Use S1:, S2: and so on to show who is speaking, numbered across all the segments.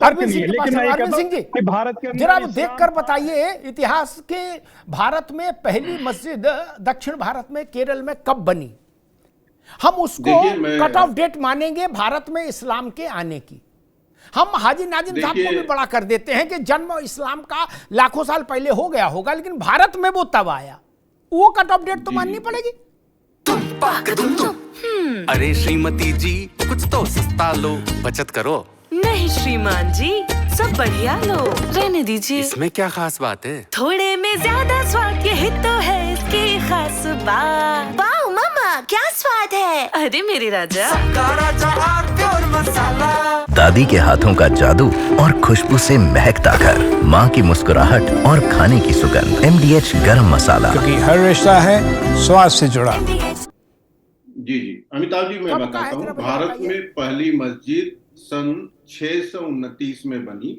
S1: अरविंद सिंह के पास, अरविंद सिंह जी
S2: कि भारत के अंदर
S1: जरा आप देख कर बताइए इतिहास के भारत में पहली मस्जिद दक्षिण भारत में केरल में कब बनी? हम उसको कट ऑफ डेट मानेंगे भारत में इस्लाम के आने की। हम हाजी नाजिम साहब को भी बड़ा कर देते हैं कि जन्म इस्लाम का लाखों साल पहले हो गया होगा, लेकिन भारत में वो तब आया, वो कट ऑफ डेट तो माननी पड़ेगी।
S3: अरे श्रीमती जी कुछ तो सस्ता लो, बचत करो।
S4: नहीं श्रीमान जी, सब बढ़िया लो, रहने दीजिए।
S3: इसमें क्या खास बात है?
S4: थोड़े में ज्यादा स्वाद, यही तो है इसकी खास बात।
S5: वाह मामा, क्या स्वाद है।
S4: अरे मेरे राजा,
S6: दादी के हाथों का जादू और खुशबू से महकता घर, माँ की मुस्कुराहट और खाने की सुगंध। MDH गरम मसाला,
S7: क्योंकि हर रिश्ता है स्वाद से जुड़ा।
S8: जी अमिताभ जी, मैं बताता हूँ। भारत में पहली मस्जिद सन 629 में बनी।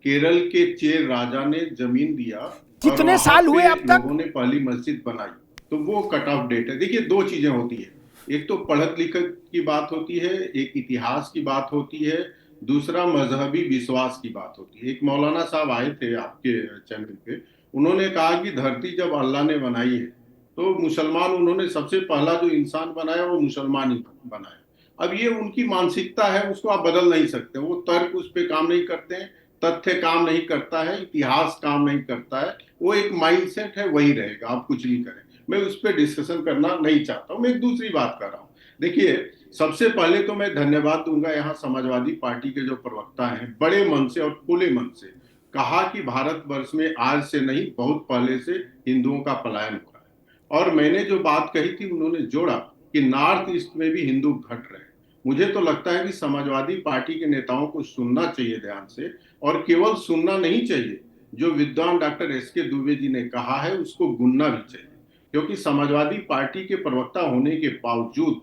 S8: केरल के चेर राजा ने जमीन दिया,
S1: कितने साल हुए अब तक
S8: लोगों ने पहली मस्जिद बनाई, तो वो कट ऑफ डेट है। देखिए, दो चीजें होती है, एक तो पढ़त लिखत की बात होती है, एक इतिहास की बात होती है, दूसरा मजहबी विश्वास की बात होती है। एक मौलाना साहब आए थे आपके चैनल पे, उन्होंने कहा कि धरती जब अल्लाह ने बनाई है तो मुसलमान, उन्होंने सबसे पहला जो इंसान बनाया वो मुसलमान ही बनाया। अब ये उनकी मानसिकता है, उसको आप बदल नहीं सकते। वो तर्क उस पर काम नहीं करते हैं, तथ्य काम नहीं करता है, इतिहास काम नहीं करता है, वो एक माइंडसेट है, वही रहेगा, आप कुछ नहीं करें। मैं उस पर डिस्कशन करना नहीं चाहता हूँ। मैं एक दूसरी बात कर रहा हूँ। देखिए, सबसे पहले तो मैं धन्यवाद दूंगा यहाँ समाजवादी पार्टी के जो प्रवक्ता हैं, बड़े मन से और खुले मन से कहा कि भारतवर्ष में आज से नहीं, बहुत पहले से हिंदुओं का पलायन हुआ है। और मैंने जो बात कही थी, उन्होंने जोड़ा कि नॉर्थ ईस्ट में भी हिंदू घट रहे हैं। मुझे तो लगता है कि समाजवादी पार्टी के नेताओं को सुनना चाहिए ध्यान से, और केवल सुनना नहीं चाहिए, जो विद्वान डॉक्टर SK दुबे जी ने कहा है उसको गुनना भी चाहिए। क्योंकि समाजवादी पार्टी के प्रवक्ता होने के बावजूद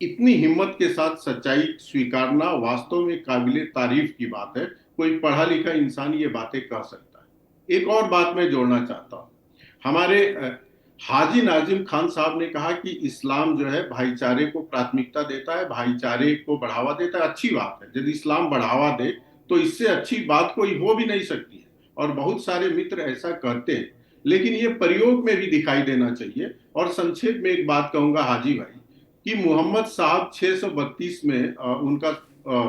S8: इतनी हिम्मत के साथ सच्चाई स्वीकारना वास्तव में काबिले तारीफ की बात है। कोई पढ़ा लिखा इंसान ये बातें कह सकता है। एक और बात मैं जोड़ना चाहता हूँ। हमारे हाजी नाजिम खान साहब ने कहा कि इस्लाम जो है भाईचारे को प्राथमिकता देता है, भाईचारे को बढ़ावा देता है। अच्छी बात है, यदि इस्लाम बढ़ावा दे तो इससे अच्छी बात कोई हो भी नहीं सकती है, और बहुत सारे मित्र ऐसा कहते हैं, लेकिन ये प्रयोग में भी दिखाई देना चाहिए। और संक्षेप में एक बात कहूंगा हाजी भाई, कि मोहम्मद साहब 632 में उनका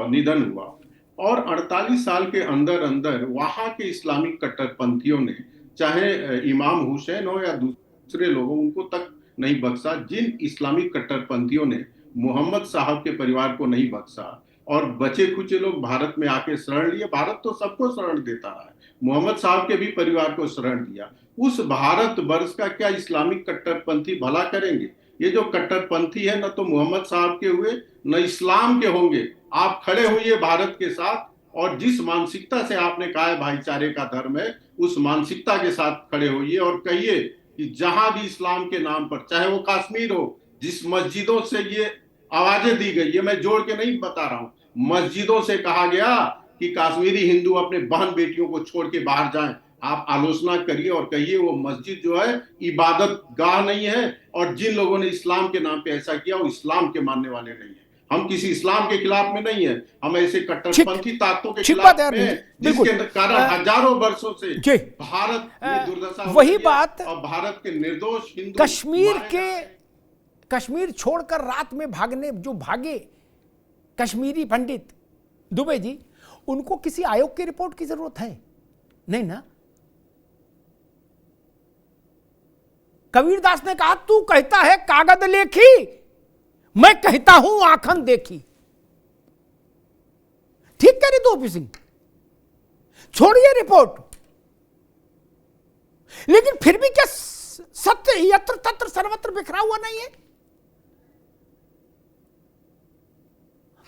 S8: निधन हुआ, और 48 साल के अंदर अंदर वहां के इस्लामिक कट्टरपंथियों ने, चाहे इमाम हुसैन हो या दूसरे लोगों, उनको तक नहीं बख्शा। जिन इस्लामिक कट्टरपंथियों ने मोहम्मद साहब के परिवार को नहीं बख्शा और बचे खुचे लोग भारत में आके शरण लिए, भारत तो सबको शरण देता है, मोहम्मद साहब के भी परिवार को शरण दिया, उस भारत वर्ष का क्या इस्लामिक कट्टरपंथी भला करेंगे? ये जो कट्टरपंथी है, न तो मोहम्मद साहब के हुए न इस्लाम के होंगे। आप खड़े होइए भारत के साथ, और जिस मानसिकता से आपने कहा है भाईचारे का धर्म है, उस मानसिकता के साथ खड़े होइए और कहिए कि जहां भी इस्लाम के नाम पर, चाहे वो कश्मीर हो, जिस मस्जिदों से ये आवाजें दी गई, ये मैं जोड़ के नहीं बता रहा हूं, मस्जिदों से कहा गया कि कश्मीरी हिंदू अपने बहन बेटियों को छोड़ के बाहर जाएं, आप आलोचना करिए और कहिए वो मस्जिद जो है इबादत गाह नहीं है, और जिन लोगों ने इस्लाम के नाम पे ऐसा किया वो इस्लाम के मानने वाले नहीं है। हम किसी इस्लाम के खिलाफ में नहीं है, हम ऐसे कट्टरपंथी ताकतों के खिलाफ में हैं, जिसके कारण हजारों वर्षों से भारत में दुर्दशा,
S1: वही बात,
S8: और भारत के निर्दोष हिंदू
S1: कश्मीर छोड़कर रात में जो भागे कश्मीरी पंडित दुबे जी, उनको किसी आयोग की रिपोर्ट की जरूरत है? नहीं ना। कबीरदास ने कहा, तू कहता है कागज लेखी, मैं कहता हूं आंखन देखी। ठीक कह रही तो OP सिंह, छोड़िए रिपोर्ट, लेकिन फिर भी क्या सत्य यत्र तत्र सर्वत्र बिखरा हुआ नहीं है?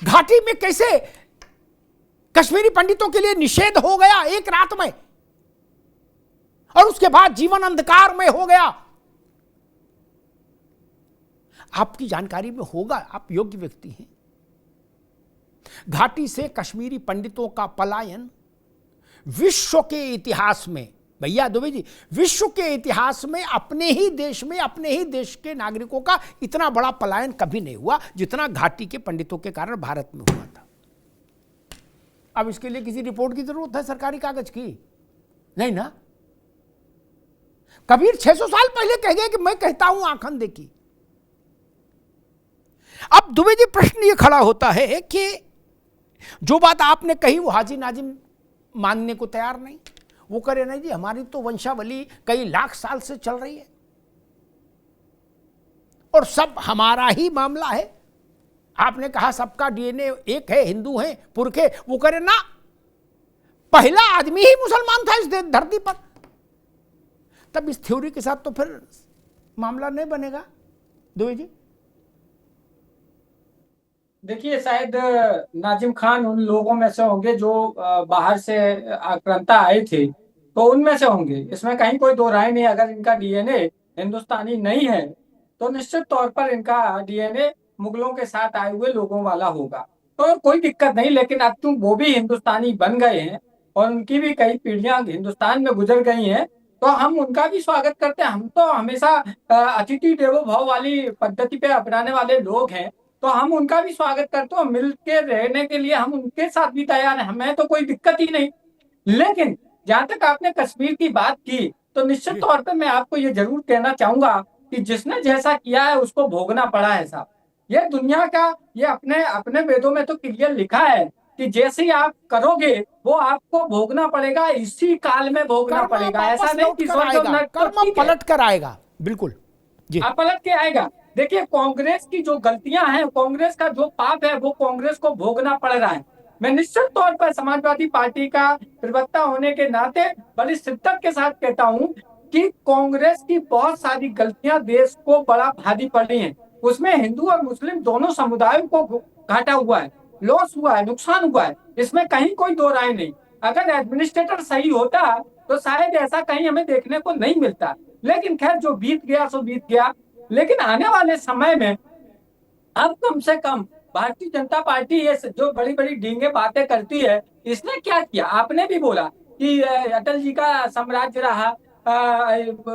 S1: घाटी में कैसे कश्मीरी पंडितों के लिए निषेध हो गया एक रात में, और उसके बाद जीवन अंधकार में हो गया। आपकी जानकारी में होगा, आप योग्य व्यक्ति हैं। घाटी से कश्मीरी पंडितों का पलायन विश्व के इतिहास में, भैया दुबे जी, विश्व के इतिहास में अपने ही देश के नागरिकों का इतना बड़ा पलायन कभी नहीं हुआ जितना घाटी के पंडितों के कारण भारत में हुआ था। अब इसके लिए किसी रिपोर्ट की जरूरत है सरकारी कागज की? नहीं ना। कबीर 600 साल पहले कह गए कि मैं कहता हूं आंखन देखी। अब दुबे जी, प्रश्न ये खड़ा होता है कि जो बात आपने कही वो हाजी नाजिम मानने को तैयार नहीं। वो करे नहीं जी, हमारी तो वंशावली कई लाख साल से चल रही है और सब हमारा ही मामला है। आपने कहा सबका डीएनए एक है, हिंदू हैं पुरखे। वो करे ना, पहला आदमी ही मुसलमान था इस धरती पर। तब इस थ्योरी के साथ तो फिर मामला नहीं बनेगा दुबे जी।
S2: देखिए, शायद नाजिम खान उन लोगों में से होंगे जो बाहर से आक्रांता आए थे, तो उनमें से होंगे, इसमें कहीं कोई दो राय नहीं। अगर इनका डीएनए हिंदुस्तानी नहीं है तो निश्चित तौर पर इनका डीएनए मुगलों के साथ आए हुए लोगों वाला होगा, तो कोई दिक्कत नहीं। लेकिन अब तुम वो भी हिंदुस्तानी बन गए हैं और उनकी भी कई पीढ़ियां हिंदुस्तान में गुजर गई हैं, तो हम उनका भी स्वागत करते हैं। हम तो हमेशा अतिथि देवो भव वाली पद्धति पे अपनाने वाले लोग हैं, तो हम उनका भी स्वागत करते हैं। मिल के रहने के लिए हम उनके साथ भी तैयार हैं, हमें तो कोई दिक्कत ही नहीं। लेकिन जहां तक आपने कश्मीर की बात की, तो निश्चित तौर पे मैं आपको ये जरूर कहना चाहूंगा कि जिसने जैसा किया है उसको भोगना पड़ा है साहब। ये दुनिया का, ये अपने अपने वेदों में तो क्लियर लिखा है कि जैसे आप करोगे वो आपको भोगना पड़ेगा, इसी काल में भोगना पड़ेगा। ऐसा नहीं कि
S1: कर्म पलट कर आएगा। बिल्कुल जी,
S2: आप पलट के आएगा। देखिए, कांग्रेस की जो गलतियां हैं, कांग्रेस का जो पाप है, वो कांग्रेस को भोगना पड़ रहा है। मैं निश्चित तौर पर समाजवादी पार्टी का प्रवक्ता होने के नाते बड़ी शिद्दत के साथ कहता हूं कि कांग्रेस की बहुत सारी गलतियां देश को बड़ा भारी पड़ी हैं। उसमें हिंदू और मुस्लिम दोनों समुदायों को घाटा हुआ है, लॉस हुआ है, नुकसान हुआ है, इसमें कहीं कोई दो राय नहीं। अगर एडमिनिस्ट्रेटर सही होता तो शायद ऐसा कहीं हमें देखने को नहीं मिलता। लेकिन खैर, जो बीत गया सो बीत गया। लेकिन आने वाले समय में अब कम से कम भारतीय जनता पार्टी ये जो बड़ी बड़ी डींगे बातें करती है, इसने क्या किया? आपने भी बोला कि अटल जी का साम्राज्य रहा,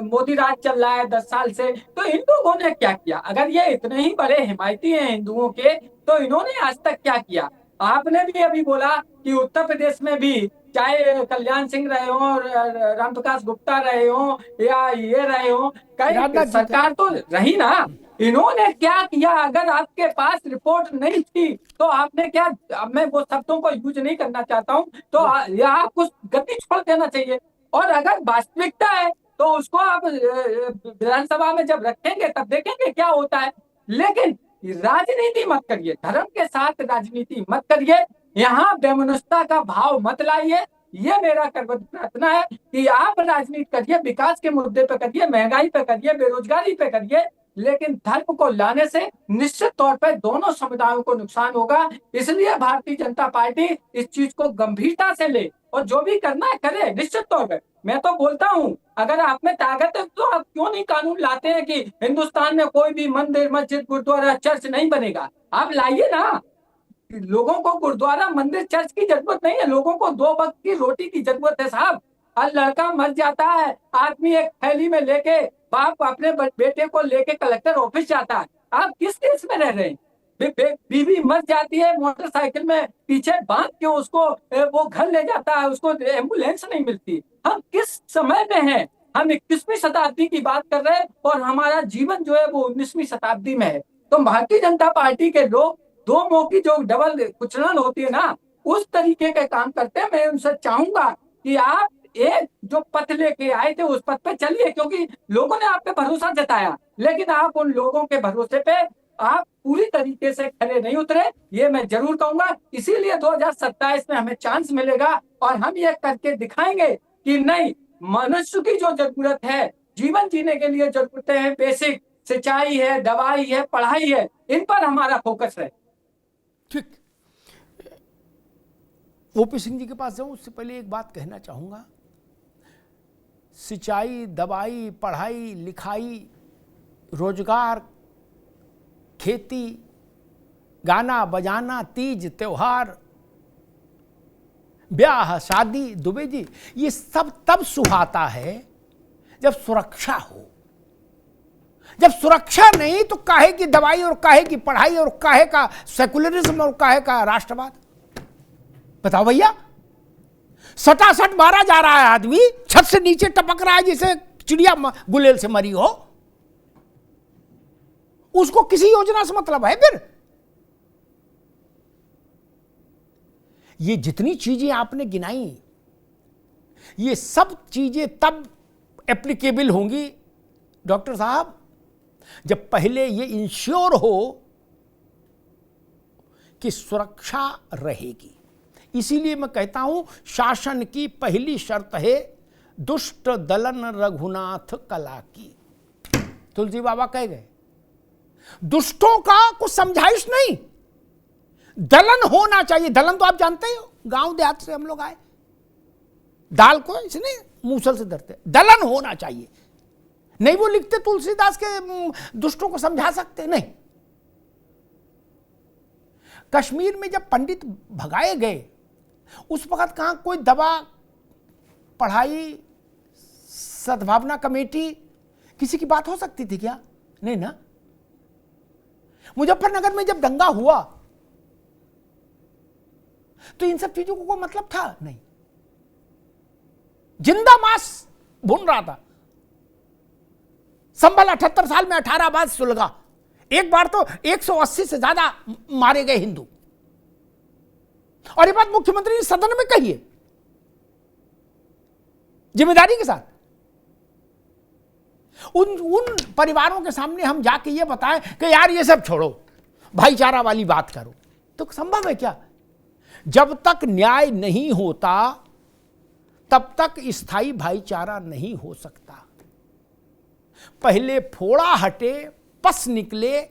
S2: मोदी राज चल रहा है 10 साल से, तो इन लोगों ने क्या किया? अगर ये इतने ही बड़े हिमायती हैं हिंदुओं के, तो इन्होंने आज तक क्या किया? आपने भी अभी बोला कि उत्तर प्रदेश में भी चाहे कल्याण सिंह रहे हो, रामप्रकाश गुप्ता रहे हो, या ये रहे हो, कई सरकार तो रही ना। इन्होंने क्या किया? अगर आपके पास रिपोर्ट नहीं थी तो आपने क्या, अब मैं वो शब्दों को यूज नहीं करना चाहता हूँ, तो आपको गति छोड़ देना चाहिए। और अगर वास्तविकता है तो उसको आप विधानसभा में जब रखेंगे तब देखेंगे क्या होता है। लेकिन राजनीति मत करिए, धर्म के साथ राजनीति मत करिए, यहाँ वैमनस्यता का भाव मत लाइए। ये मेरा प्रार्थना है कि आप राजनीति करिए, विकास के मुद्दे पे करिए, महंगाई पे करिए, बेरोजगारी पे करिए, लेकिन धर्म को लाने से निश्चित तौर पर दोनों समुदायों को नुकसान होगा। इसलिए भारतीय जनता पार्टी इस चीज को गंभीरता से ले और जो भी करना है करे निश्चित तौर पर। मैं तो बोलता हूँ, अगर आप में ताकत है तो आप क्यों नहीं कानून लाते हैं कि हिंदुस्तान में कोई भी मंदिर, मस्जिद, गुरुद्वारा, चर्च नहीं बनेगा? आप लाइए ना। लोगों को गुरुद्वारा, मंदिर, चर्च की जरूरत नहीं है, लोगों को 2 वक्त की रोटी की जरूरत है साहब। और लड़का मर जाता है, आदमी एक थैली में लेके, बाप अपने बेटे को लेके कलेक्टर ऑफिस जाता है। आप किस देश में रह रहे हैं? बीवी मर जाती है, मोटरसाइकिल में पीछे बांध के उसको वो घर ले जाता है, उसको एम्बुलेंस नहीं मिलती। हम किस समय में हैं? हम 21वीं शताब्दी की बात कर रहे हैं और हमारा जीवन जो है वो 19वीं शताब्दी में है। तो भारतीय जनता पार्टी के लोग 2 मुंह की जो डबल कुचलन होती है ना, उस तरीके के काम करते हैं। मैं उनसे चाहूंगा कि आप एक जो पथ लेके आए थे उस पथ पे चलिए, क्योंकि लोगों ने आप पे भरोसा जताया, लेकिन आप उन लोगों के भरोसे पे आप पूरी तरीके से खड़े नहीं उतरे, ये मैं जरूर कहूंगा। इसीलिए 2027 में हमें चांस मिलेगा और हम ये करके दिखाएंगे कि नहीं, मनुष्य की जो जरूरत है, जीवन जीने के लिए जरूरतें हैं, बेसिक सिंचाई है, दवाई है, पढ़ाई है, इन पर हमारा फोकस है।
S1: ठीक, ओपी सिंह जी के पास जाऊं उससे पहले एक बात कहना चाहूंगा। सिंचाई, दवाई, पढ़ाई, लिखाई, रोजगार, खेती, गाना बजाना, तीज त्योहार, ब्याह शादी, दुबे जी, ये सब तब सुहाता है जब सुरक्षा हो। जब सुरक्षा नहीं तो काहे की दवाई और काहे की पढ़ाई और काहे का सेकुलरिज्म और काहे का राष्ट्रवाद? बताओ भैया, सटासट मारा जा रहा है आदमी, छत से नीचे टपक रहा है जैसे चिड़िया गुलेल से मरी हो। उसको किसी योजना से मतलब है? फिर ये जितनी चीजें आपने गिनाई, ये सब चीजें तब एप्लीकेबल होंगी डॉक्टर साहब जब पहले ये इंश्योर हो कि सुरक्षा रहेगी। इसीलिए मैं कहता हूं शासन की पहली शर्त है दुष्ट दलन रघुनाथ कला की। तुलसी बाबा कह गए, दुष्टों का कुछ समझाइश नहीं, दलन होना चाहिए। दलन तो आप जानते ही हो, गांव देहात से हम लोग आए, दाल को इसने मूसल से धरते, दलन होना चाहिए। नहीं वो लिखते तुलसीदास के दुष्टों को समझा सकते नहीं। कश्मीर में जब पंडित भगाए गए उस वक्त कहां कोई दवा, पढ़ाई, सद्भावना कमेटी, किसी की बात हो सकती थी क्या? नहीं ना। मुजफ्फरनगर में जब दंगा हुआ तो इन सब चीजों को कोई मतलब था नहीं। जिंदा मांस भून रहा था। संभल 78 साल में 18 बार सुलगा। एक बार तो 180 से ज्यादा मारे गए हिंदू, और ये बात मुख्यमंत्री ने सदन में कही है जिम्मेदारी के साथ। उन परिवारों के सामने हम जाके ये बताएं कि यार ये सब छोड़ो, भाईचारा वाली बात करो, तो संभव है क्या? जब तक न्याय नहीं होता तब तक स्थायी भाईचारा नहीं हो सकता। पहले फोड़ा हटे, पस निकले,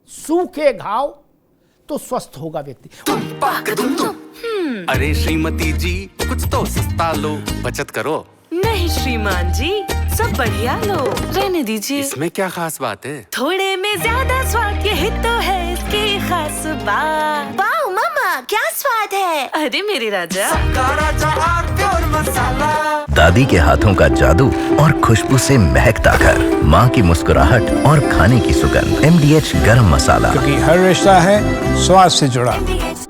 S1: सूखे घाव तो स्वस्थ होगा व्यक्ति।
S3: अरे श्रीमती जी कुछ तो सस्ता लो, बचत करो।
S4: नहीं श्रीमान जी, सब बढ़िया लो, रहने दीजिए।
S3: इसमें क्या खास बात है?
S4: थोड़े में ज्यादा स्वाद, यही तो है इसकी खास बात।
S5: वाह मामा, क्या स्वाद है।
S4: अरे मेरे राजा,
S6: दादी के हाथों का जादू और खुशबू से महकता घर, माँ की मुस्कुराहट और खाने की सुगंध। MDH गरम मसाला,
S7: क्योंकि हर रिश्ता है स्वाद से जुड़ा।